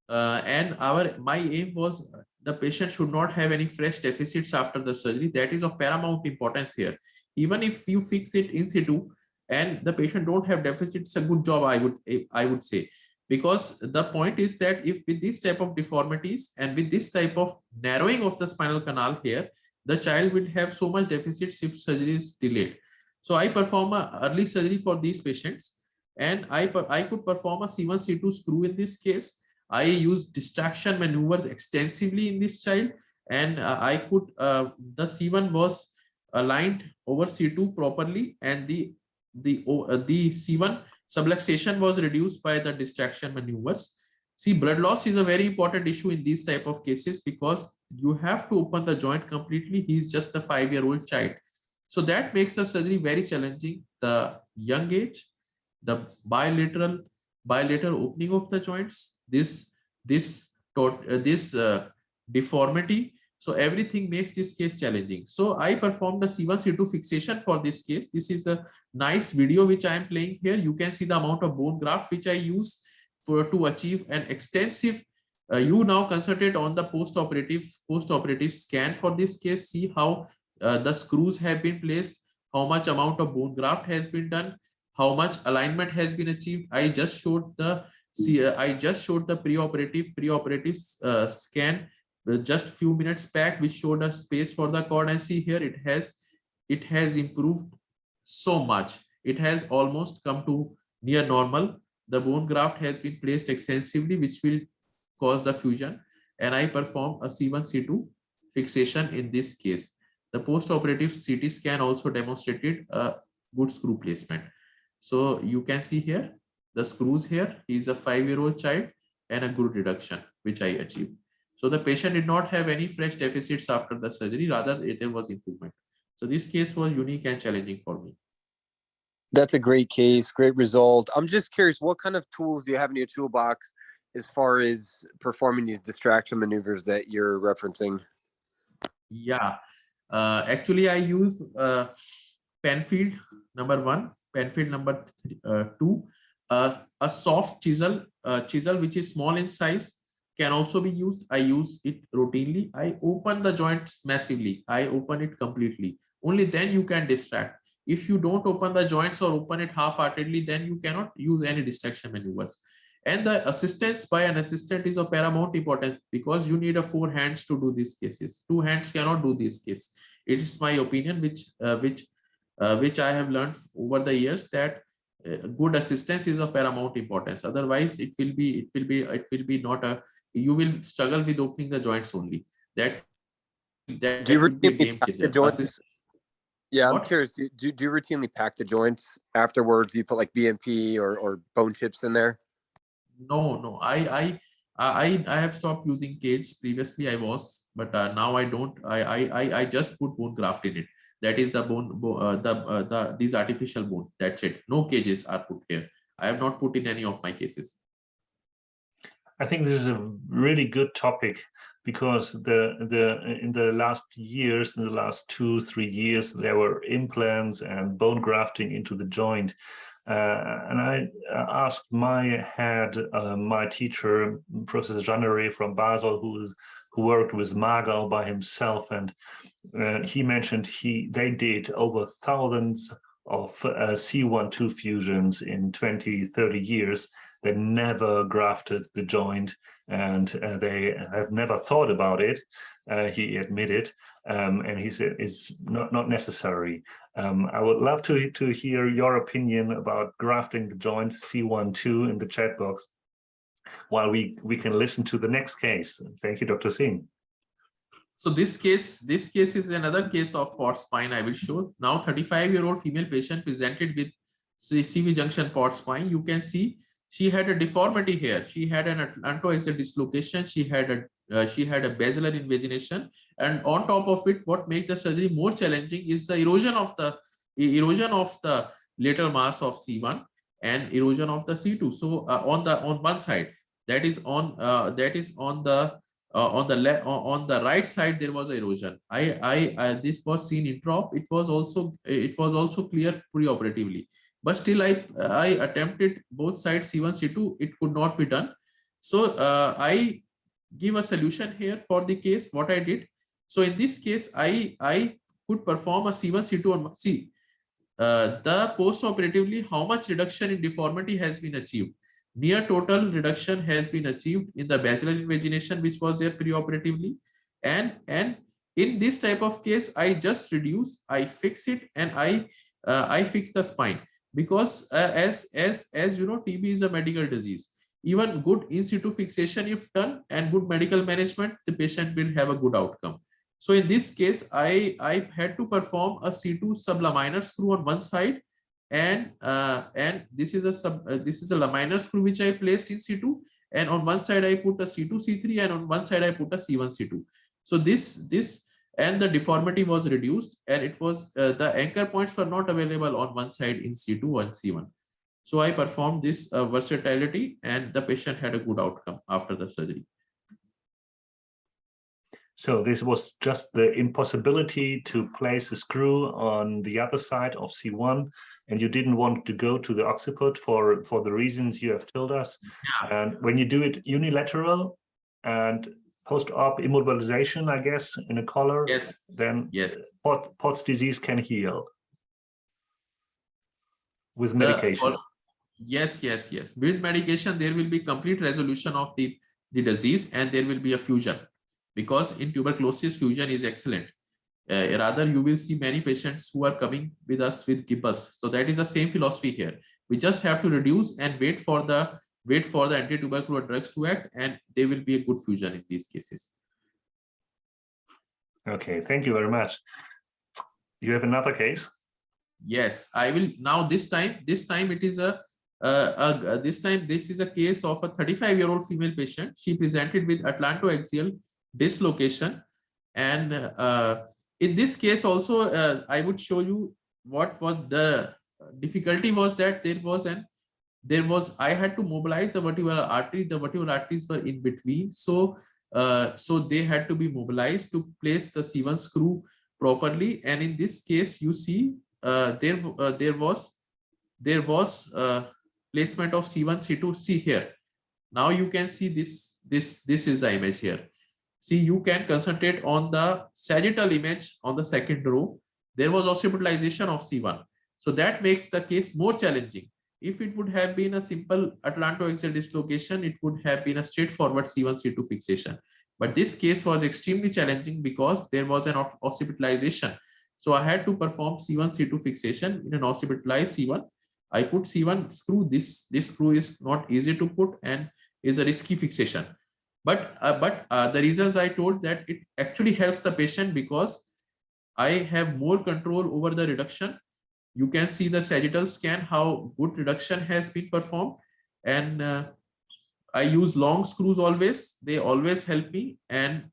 And my aim was the patient should not have any fresh deficits after the surgery. That is of paramount importance here. Even if you fix it in situ and the patient don't have deficits, it's a good job, I would say, because the point is that if with this type of deformities and with this type of narrowing of the spinal canal here, the child will have so much deficits if surgery is delayed. So I perform a early surgery for these patients, and I could perform a C1 C2 screw in this case. I used distraction maneuvers extensively in this child, and the C1 was aligned over C2 properly, and the C1 subluxation was reduced by the distraction maneuvers. See, blood loss is a very important issue in these type of cases because you have to open the joint completely. He is just a 5-year-old child. So that makes the surgery very challenging. The young age, the bilateral opening of the joints, this deformity, so everything makes this case challenging. So I performed the C1 C2 fixation for this case. This is a nice video which I am playing here. You can see the amount of bone graft which I use to achieve an extensive. You now concentrate on the post-operative scan for this case. See how the screws have been placed, how much amount of bone graft has been done, how much alignment has been achieved. I just showed the preoperative scan just few minutes back, which showed a space for the cord, and see here it has improved so much. It has almost come to near normal. The bone graft has been placed extensively, which will cause the fusion, and I perform a C1 C2 fixation in this case. The post-operative CT scan also demonstrated a good screw placement. So you can see here the screws here. He is a 5-year-old child, and a good reduction which I achieved. So the patient did not have any fresh deficits after the surgery, rather there was improvement. So this case was unique and challenging for me. That's a great case, great result. I'm just curious, what kind of tools do you have in your toolbox as far as performing these distraction maneuvers that you're referencing? Yeah, actually I use Penfield number 1, Penfield number 2, a soft chisel which is small in size, can also be used. I use it routinely. I open the joints massively. I open it completely. Only then you can distract. If you don't open the joints or open it half-heartedly, then you cannot use any distraction maneuvers. And the assistance by an assistant is of paramount importance, because you need a 4 hands to do these cases. 2 hands cannot do this case. It is my opinion, which I have learned over the years, that good assistance is of paramount importance. Otherwise, it will be not a. You will struggle with opening the joints only. That Do you will be a routinely game pack the changer. joints? Yeah, I'm What? curious. Do you routinely pack the joints afterwards? Do you put like BMP or bone chips in there? No. I have stopped using cage. Previously I was, but now I don't. I just put bone graft in it. That is the these artificial bone. That's it. No cages are put here. I have not put in any of my cases. I think this is a really good topic, because in the last years, in the last 2-3 years, there were implants and bone grafting into the joint. And I asked my teacher, Professor Jeanneret from Basel, who worked with Margal by himself, and he mentioned they did over thousands of C1-2 fusions in 20-30 years. They never grafted the joint, and they have never thought about it. He admitted, and he said it's not necessary. I would love to hear your opinion about grafting the joint C1-2 in the chat box, while we can listen to the next case. Thank you, Dr. Singh. So this case is another case of port spine. I will show now. 35-year-old female patient presented with CV junction port spine. You can see she had a deformity here. She had an atlantoaxial dislocation. She had a basilar invagination, and on top of it, what makes the surgery more challenging is the erosion of the lateral mass of C1 and erosion of the C2. So on one side, that is on the right side, there was erosion. This was seen intraop. It was also clear preoperatively, but still I attempted both sides, C1 C2. It could not be done. So I give a solution here for the case. What I did, so in this case, I could perform a C1 C2 on C. The post-operatively, how much reduction in deformity has been achieved? Near total reduction has been achieved in the basilar invagination, which was there preoperatively, and in this type of case, I just reduce, I fix it, and I fix the spine, because as you know, TB is a medical disease. Even good in situ fixation, if done, and good medical management, the patient will have a good outcome. So in this case, I had to perform a C2 sublaminar screw on one side, and this is a laminar screw which I placed in C2, and on one side I put a C2 C3, and on one side I put a C1 C2. So this and the deformity was reduced, and it was the anchor points were not available on one side in C2 and C1. So I performed this versatility, and the patient had a good outcome after the surgery. So this was just the impossibility to place a screw on the other side of C1, and you didn't want to go to the occiput for the reasons you have told us. Yeah. And when you do it unilateral and post-op immobilization, I guess, in a collar, Yes. then Yes. POTS disease can heal with medication. Yes. With medication, there will be complete resolution of the disease, and there will be a fusion, because in tuberculosis, fusion is excellent. Rather, you will see many patients who are coming with us with gibbous. So that is the same philosophy here. We just have to reduce and wait for the anti-tubercular drugs to act, and there will be a good fusion in these cases. Okay, thank you very much. You have another case? Yes, I will now. This time it is this is a case of a 35-year-old female patient. She presented with atlantoaxial dislocation, and in this case also, I would show you what was the difficulty was that I had to mobilize the vertebral artery. The vertebral arteries were in between, so they had to be mobilized to place the C1 screw properly. And in this case, you see there was placement of C1 C2. See here, Now you can see this is the image here. See, you can concentrate on the sagittal image on the second row. There was occipitalization of C1. So that makes the case more challenging. If it would have been a simple atlantoaxial dislocation, it would have been a straightforward C1, C2 fixation. But this case was extremely challenging because there was an occipitalization. So I had to perform C1, C2 fixation in an occipitalized C1. I put C1 screw. This screw is not easy to put and is a risky fixation. But the reasons I told, that it actually helps the patient because I have more control over the reduction. You can see the sagittal scan, how good reduction has been performed. And I use long screws always. They always help me. And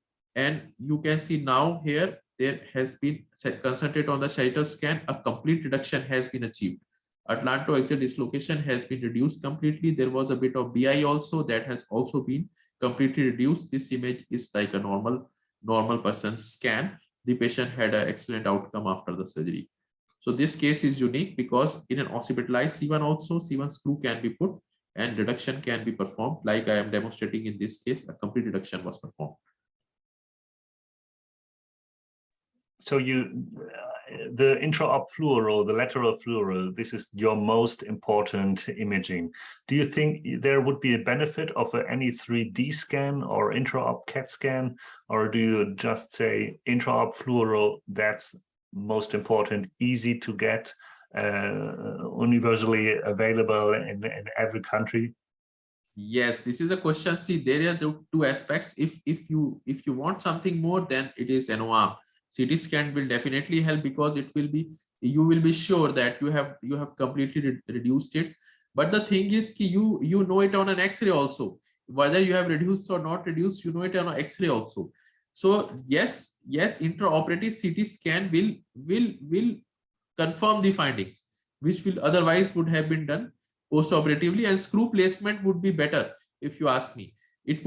you can see now here, there has been, concentrate on the sagittal scan, a complete reduction has been achieved. Atlantoaxial dislocation has been reduced completely. There was a bit of BI also, that has also been completely reduced. This image is like a normal person's scan. The patient had an excellent outcome after the surgery. So this case is unique because in an occipitalized C1 also, C1 screw can be put and reduction can be performed. Like I am demonstrating in this case, a complete reduction was performed. So the intra-op fluoro, the lateral fluoro, this is your most important imaging. Do you think there would be a benefit of any 3D scan or intra-op CAT scan, or do you just say intra-op fluoro, that's most important, easy to get, universally available in every country? Yes, this is a question. See, there are the two aspects. If you want something more, then it is NOR. CT scan will definitely help because it will be, you will be sure that you have completely reduced it. But the thing is, you know it on an X-ray also, whether you have reduced or not reduced, you know it on an X-ray also. So yes, intraoperative CT scan will confirm the findings, which will otherwise would have been done post-operatively, and screw placement would be better if you ask me. It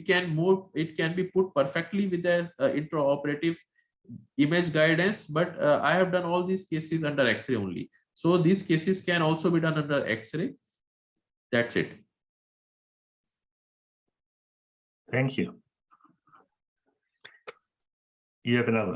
can be put perfectly with the intraoperative image guidance, but I have done all these cases under X-ray only. So these cases can also be done under X-ray. That's it. Thank you. You have another.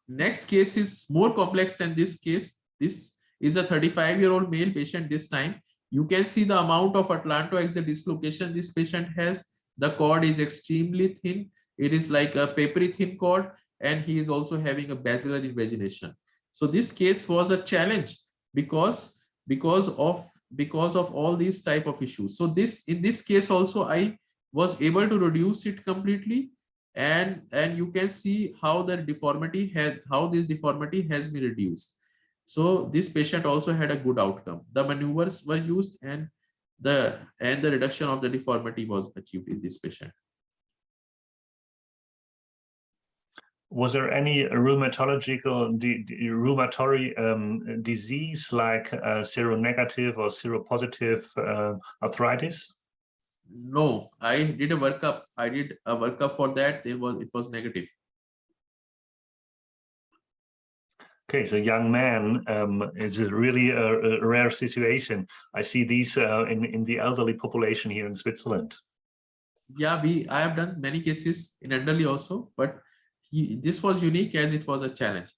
Next case is more complex than this case. This is a 35-year-old male patient this time. You can see the amount of atlantoaxial dislocation this patient has. The cord is extremely thin. It is like a papery thin cord, and he is also having a basilar invagination. So this case was a challenge because of all these type of issues. So in this case also, I was able to reduce it completely, and you can see how this deformity has been reduced. So this patient also had a good outcome. The maneuvers were used, and the reduction of the deformity was achieved in this patient. Was there any rheumatology disease like seronegative or seropositive arthritis? No, I did a workup. I did a workup for that. It was negative. Okay, so young man is really a rare situation. I see these in the elderly population here in Switzerland. Yeah, I have done many cases in elderly also, but this was unique as it was a challenge.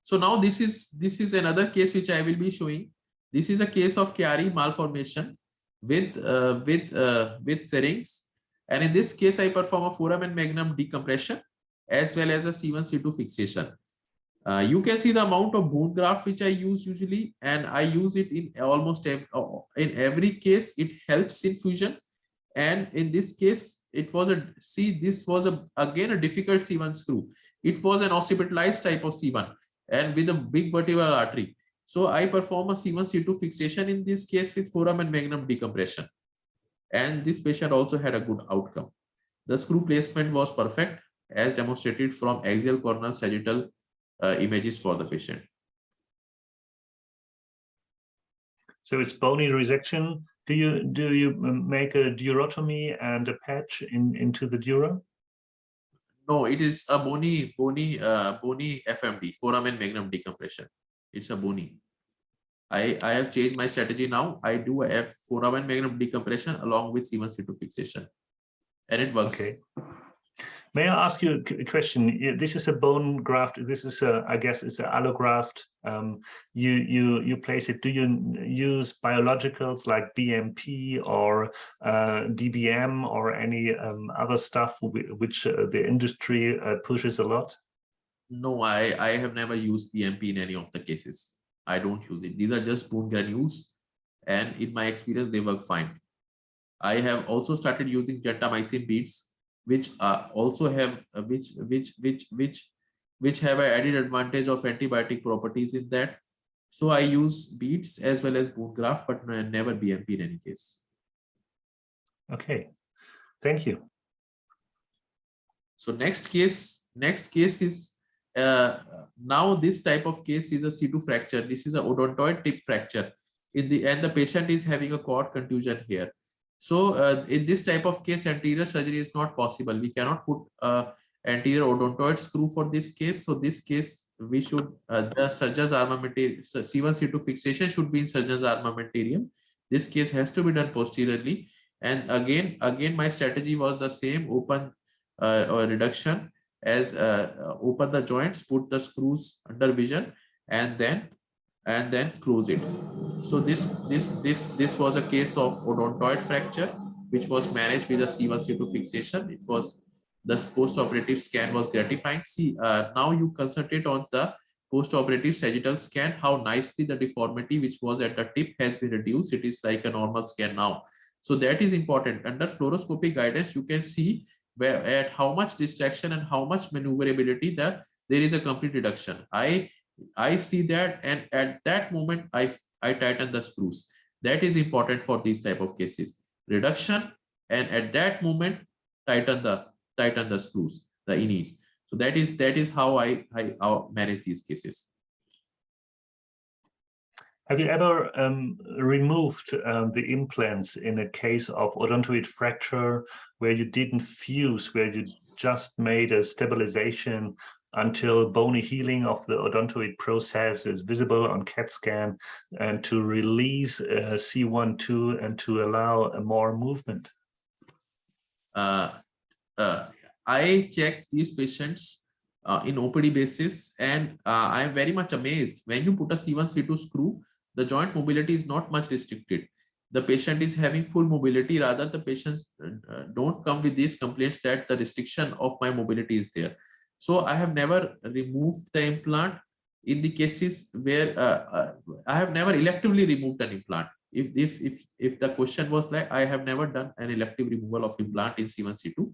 So now this is another case which I will be showing. This is a case of Chiari malformation with pharynx, and in this case I perform a foramen magnum decompression as well as a C1 C2 fixation. You can see the amount of bone graft which I use usually, and I use it in almost in every case. It helps in fusion, and in this case it was this was again a difficult C1 screw. It was an occipitalized type of C1 and with a big vertebral artery. So I perform a C1 C2 fixation in this case with foramen magnum decompression, and this patient also had a good outcome. The screw placement was perfect as demonstrated from axial corner sagittal images for the patient. So it's bony resection. Do you make a durotomy and a patch into the dura? No, it is a bony FMD, foramen magnum decompression. It's a bony. I have changed my strategy now. I do a foramen magnum decompression along with C1C2 fixation, and it works. Okay. May I ask you a question? This is a bone graft. This is a, I guess it's an allograft. You place it. Do you use biologicals like BMP or DBM or any other stuff which the industry pushes a lot? No, I have never used BMP in any of the cases. I don't use it. These are just bone granules, and in my experience, they work fine. I have also started using gentamicin beads, which also have which have an added advantage of antibiotic properties in that. So I use beads as well as bone graft, but never BMP in any case. Okay, thank you. So next case is now this type of case is a C2 fracture. This is a odontoid tip fracture and the patient is having a cord contusion here. So in this type of case, anterior surgery is not possible. We cannot put anterior odontoid screw for this case. So this case, we should the surgeon's armamentarium, so C1C2 fixation should be in surgeon's armamentarium. This case has to be done posteriorly. And again, my strategy was the same: open or reduction, as open the joints, put the screws under vision, and then close it. So this was a case of odontoid fracture, which was managed with a C1C2 fixation. It was the post-operative scan was gratifying. See, now you concentrate on the post-operative sagittal scan, how nicely the deformity which was at the tip has been reduced. It is like a normal scan now. So that is important. Under fluoroscopic guidance, you can see where at how much distraction and how much maneuverability that there is a complete reduction. I see that, and at that moment I tighten the screws. That is important for these type of cases. Reduction, and at that moment tighten the screws, the innies. So that is how I manage these cases. Have you ever removed the implants in a case of odontoid fracture where you didn't fuse, where you just made a stabilization until bony healing of the odontoid process is visible on CAT scan, and to release C1-2 and to allow more movement? I check these patients in OPD basis, and I am very much amazed when you put a C1-C2 screw, the joint mobility is not much restricted. The patient is having full mobility. Rather, the patients don't come with these complaints that the restriction of my mobility is there. So I have never removed the implant in the cases where I have never electively removed an implant. If the question was like, I have never done an elective removal of implant in C1-C2.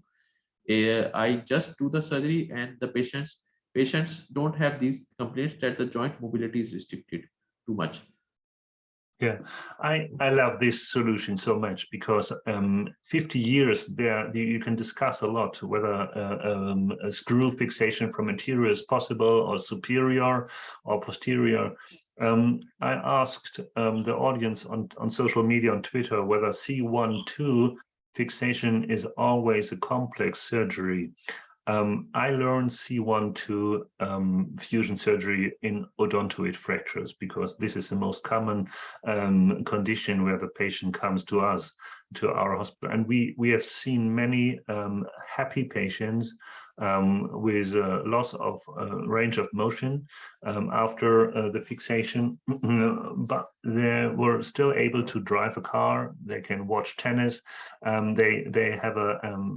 I just do the surgery, and the patients don't have these complaints that the joint mobility is restricted too much. Yeah, I love this solution so much because 50 years there you can discuss a lot whether a screw fixation from anterior is possible or superior or posterior. I asked the audience on social media, on Twitter, whether C1-2 fixation is always a complex surgery. I learned C1-2 fusion surgery in odontoid fractures because this is the most common condition where the patient comes to us, to our hospital. And we have seen many happy patients with loss of range of motion after the fixation, but they were still able to drive a car, they can watch tennis, they have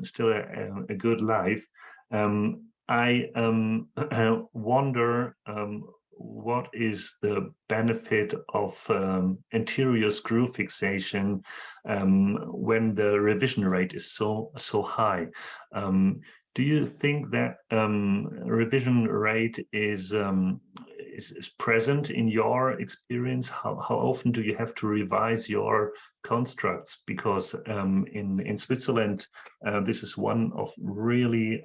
still a good life. I wonder what is the benefit of anterior screw fixation when the revision rate is so high. Do you think that revision rate is present in your experience? How often do you have to revise your constructs? Because in Switzerland, this is one of really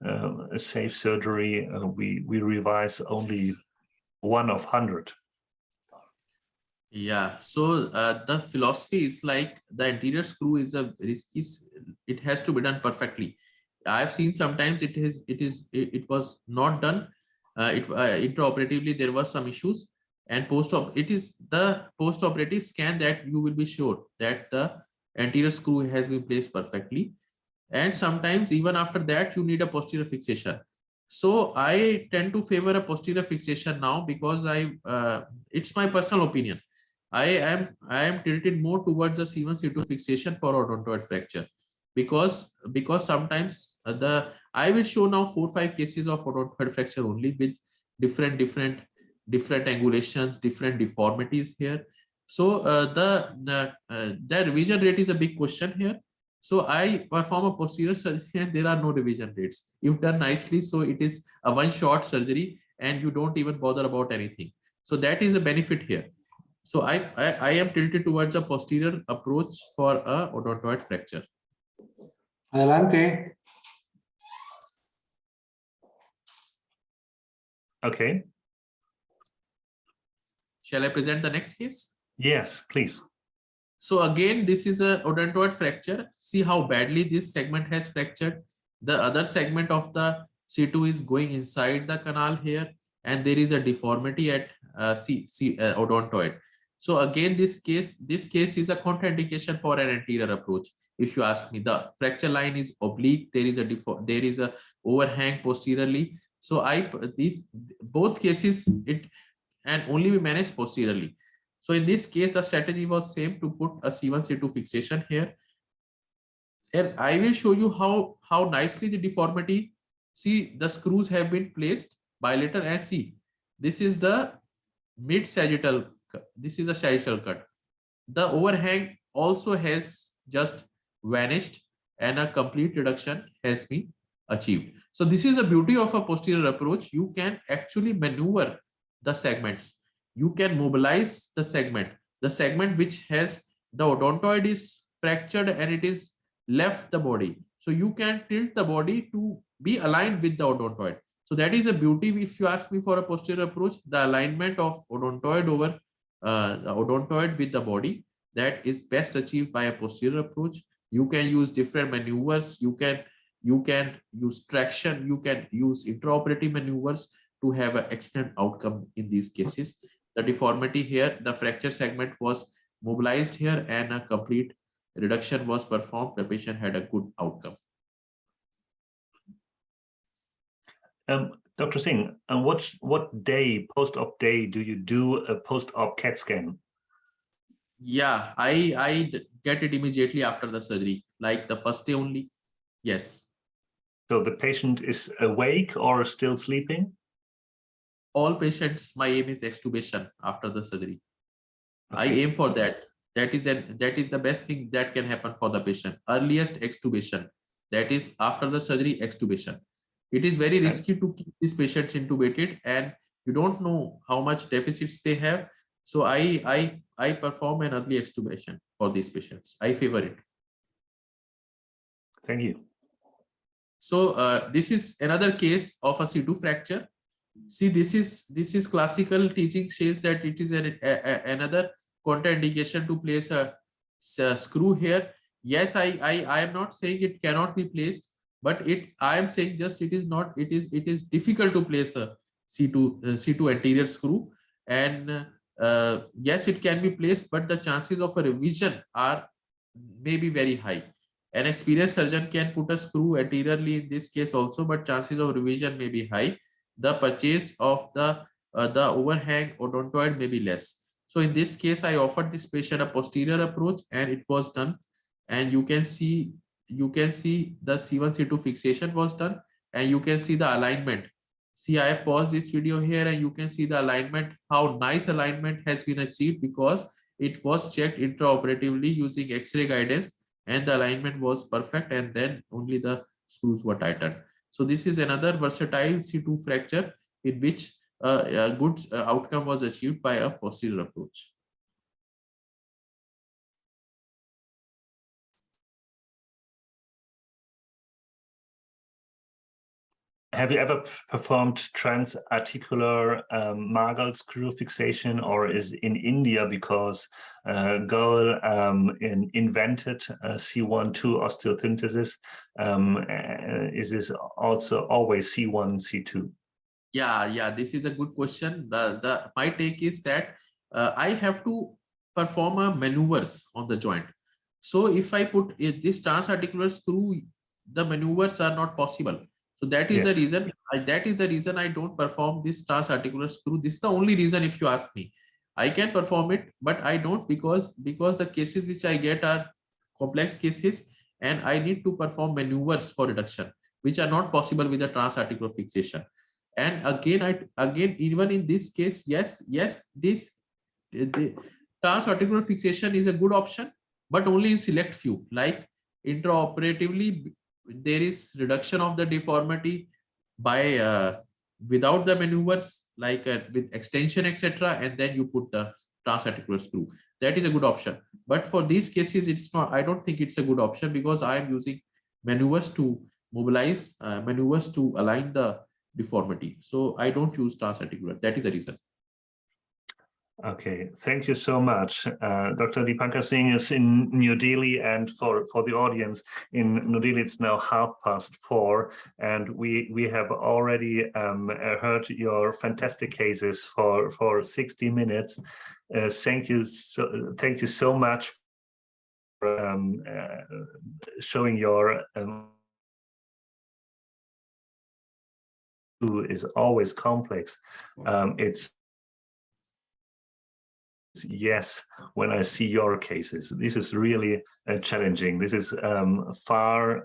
a safe surgery. We revise only 1 of 100. Yeah, so the philosophy is like the anterior screw is a risky. It has to be done perfectly. I've seen sometimes it was not done. Intraoperatively there were some issues. and it is the post-operative scan that you will be sure that the anterior screw has been placed perfectly. And sometimes even after that you need a posterior fixation. So I tend to favor a posterior fixation now, because it's my personal opinion. I am tilted more towards the C1 C2 fixation for odontoid fracture, because sometimes I will show now 4 or 5 cases of odontoid fracture only with different angulations, different deformities here. So the revision rate is a big question here. So I perform a posterior surgery and there are no revision rates. If done nicely, so it is a one-shot surgery and you don't even bother about anything. So that is a benefit here. So I am tilted towards a posterior approach for a odontoid fracture. Adelante. Okay. Shall I present the next case? Yes, please. So again, this is a odontoid fracture. See how badly this segment has fractured. The other segment of the C2 is going inside the canal here, and there is a deformity at odontoid. So again, this case is a contraindication for an anterior approach. If you ask me, the fracture line is oblique. There is a overhang posteriorly. So these both cases and only we manage posteriorly. So in this case, the strategy was same, to put a C1 C2 fixation here. And I will show you how nicely the deformity. See, the screws have been placed bilateral, and see, this is the mid sagittal. This is a sagittal cut. The overhang also has just vanished and a complete reduction has been achieved. So this is the beauty of a posterior approach. You can actually maneuver the segments. You can mobilize the segment which has the odontoid is fractured and it is left the body. So you can tilt the body to be aligned with the odontoid. So that is a beauty. If you ask me for a posterior approach, the alignment of odontoid over the odontoid with the body, that is best achieved by a posterior approach. You can use different maneuvers. You can use traction. You can use intraoperative maneuvers to have an excellent outcome in these cases. The deformity here, the fracture segment was mobilized here and a complete reduction was performed. The patient had a good outcome. Dr. Singh, what day, post-op day, do you do a post-op CAT scan? Yeah, I get it immediately after the surgery, like the first day only. Yes. So the patient is awake or still sleeping? All patients, my aim is extubation after the surgery. Okay. I aim for that. That is the best thing that can happen for the patient. Earliest extubation. That is after the surgery extubation. It is very risky to keep these patients intubated, and you don't know how much deficits they have. So I perform an early extubation for these patients. I favor it. Thank you. So this is another case of a C2 fracture. See, this is classical teaching says that it is another contraindication to place a screw here. Yes, I am not saying it cannot be placed, but I am saying just it is difficult to place a C2 anterior screw, and yes, it can be placed, but the chances of a revision are maybe very high. An experienced surgeon can put a screw anteriorly in this case also, but chances of revision may be high. The purchase of the overhang odontoid may be less. So in this case, I offered this patient a posterior approach and it was done. And you can see the C1 C2 fixation was done, and you can see the alignment. See, I have paused this video here and you can see the alignment, how nice alignment has been achieved because it was checked intraoperatively using X-ray guidance, and the alignment was perfect, and then only the screws were tightened. So this is another versatile C2 fracture in which a good outcome was achieved by a posterior approach. Have you ever performed transarticular Margall screw fixation, or is in India because Goel invented C1-2 osteosynthesis? Is this also always C1, C2? Yeah, this is a good question. My take is that I have to perform a maneuvers on the joint. So if I put this transarticular screw, the maneuvers are not possible. So that is the reason. That is the reason I don't perform this transarticular screw. This is the only reason. If you ask me, I can perform it, but I don't because the cases which I get are complex cases, and I need to perform maneuvers for reduction, which are not possible with the transarticular fixation. And again even in this case, yes, this the transarticular fixation is a good option, but only in select few. Like intraoperatively, there is reduction of the deformity by without the maneuvers, like with extension, etc., and then you put the transarticular screw. That is a good option. But for these cases, it's not. I don't think it's a good option because I am using maneuvers to mobilize, maneuvers to align the deformity. So I don't use transarticular. That is the reason. Okay, thank you so much. Dr. Deepankar Singh is in New Delhi, and for the audience in New Delhi, it's now 4:30, and we have already heard your fantastic cases for 60 minutes. Thank you so much for showing your is always complex. It's yes, when I see your cases, this is really challenging. This is far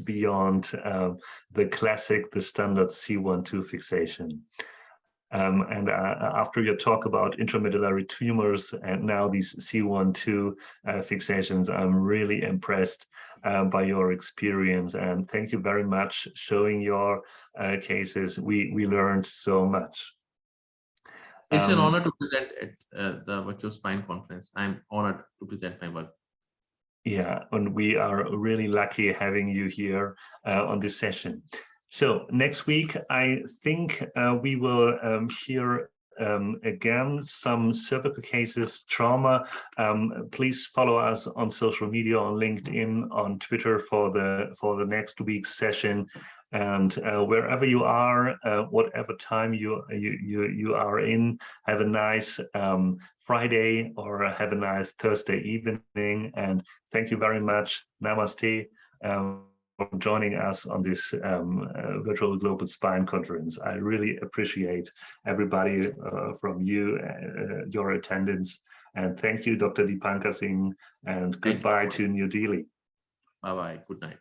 beyond the classic, the standard C1-2 fixation. And after your talk about intramedullary tumors and now these C1-2 fixations, I'm really impressed by your experience, and thank you very much showing your cases. We learned so much. It's an honor to present at the Virtual Spine Conference. I'm honored to present my work. Yeah, and we are really lucky having you here on this session. So next week, I think we will hear again some cervical cases, trauma. Please follow us on social media, on LinkedIn, on Twitter for the next week's session. And wherever you are, whatever time you are in, have a nice Friday or have a nice Thursday evening. And thank you very much. Namaste. For joining us on this virtual Global Spine Conference. I really appreciate everybody from you, your attendance, and thank you, Dr. Deepankar Singh, and goodbye to New Delhi. Bye-bye. Good night.